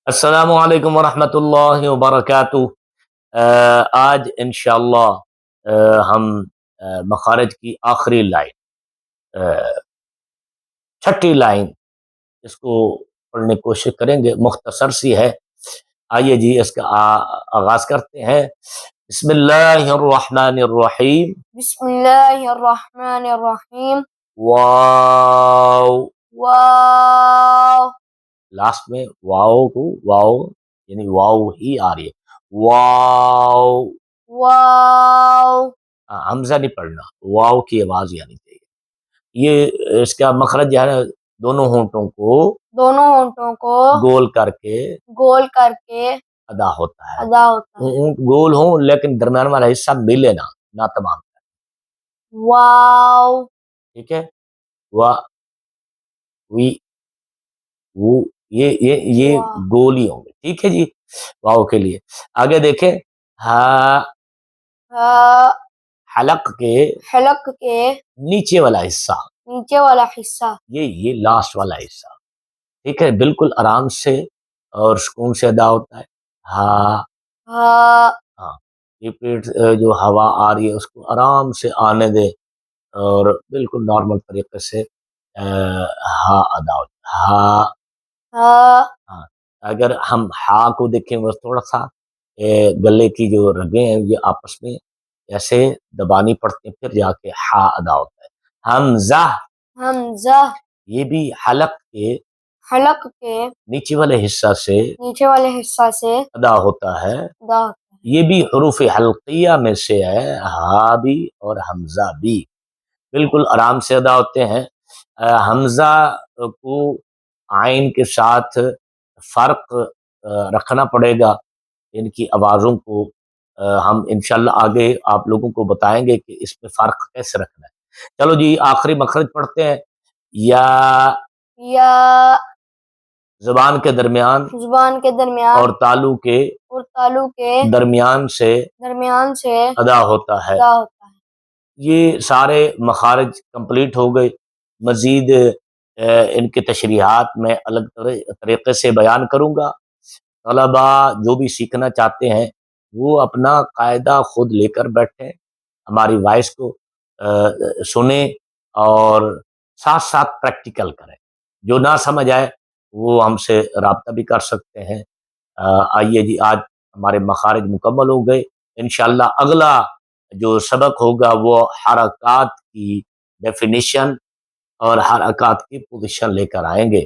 السلام علیکم ورحمۃ اللہ وبرکاتہ۔ آج انشاءاللہ ہم مخارج کی آخری لائن، چھٹی لائن، اس کو پڑھنے کی کوشش کریں گے۔ مختصر سی ہے، آئیے جی اس کا آغاز کرتے ہیں۔ بسم اللہ الرحمن الرحیم۔ بسم اللہ الرحمن الرحیم۔ واو، واو، لاسٹ میں واو کو واو یعنی واو ہی آ رہی ہے، واو، واو، حمزہ نہیں پڑھنا، واو کی آواز ہی آنی چاہیے۔ یہ اس کا مخرج جو ہے نا، دونوں ہونٹوں کو دونوں ہونٹوں کو گول کر کے گول کر کے ادا ہوتا ہے۔ ادا ہوتا ہے۔ اونٹ گول ہوں لیکن درمیان والا حصہ ملے نہ تمام، واو، ٹھیک ہے۔ وا، وی، وہ، یہ واو، گول ہی ہوں گے، ٹھیک ہے جی، واو کے لیے۔ آگے دیکھیں، ہا، ہا، حلق کے حلق کے نیچے والا حصہ، نیچے والا حصہ، یہ لاسٹ والا حصہ، ٹھیک ہے، بالکل آرام سے اور سکون سے ادا ہوتا ہے۔ ہا، ہا، ہاں، یہ پیٹ جو ہوا آ رہی ہے اس کو آرام سے آنے دے اور بالکل نارمل طریقے سے ہا ادا ہوتا ہے۔ ہا، ہا، ہاں، اگر ہم ہا کو دیکھیں وہ تھوڑا سا گلے کی جو رگیں ہیں یہ آپس میں ایسے دبانی پڑتی ہیں، پھر جا کے ہا ادا ہوتا ہے۔ حمزہ، حمزہ، یہ بھی حلق کے حلق کے نیچے والے حصہ سے نیچے والے حصہ سے ادا ہوتا ہے۔ ادا ہوتا ہے۔ یہ بھی حروف حلقیہ میں سے ہے، ہا بھی اور حمزہ بھی بالکل آرام سے ادا ہوتے ہیں۔ حمزہ کو عین کے ساتھ فرق رکھنا پڑے گا، ان کی آوازوں کو ہم انشاءاللہ آگے آپ لوگوں کو بتائیں گے کہ اس میں فرق کیسے رکھنا ہے۔ چلو جی آخری مخرج پڑھتے ہیں۔ یا، یا، زبان کے درمیان زبان کے درمیان اور تالو کے اور تالو کے درمیان سے درمیان سے ادا ہوتا ہے۔ ادا ہوتا ہے۔ یہ یہ سارے مخارج کمپلیٹ ہو گئے۔ مزید ان کے تشریحات میں الگ طریقے سے بیان کروں گا۔ طلباء جو بھی سیکھنا چاہتے ہیں وہ اپنا قاعدہ خود لے کر بیٹھیں، ہماری وائس کو سنیں اور ساتھ ساتھ پریکٹیکل کریں۔ جو نہ سمجھ آئے وہ ہم سے رابطہ بھی کر سکتے ہیں۔ آئیے جی، آج ہمارے مخارج مکمل ہو گئے۔ انشاءاللہ اگلا جو سبق ہوگا وہ حرکات کی ڈیفینیشن اور حرکات کی پوزیشن لے کر آئیں گے۔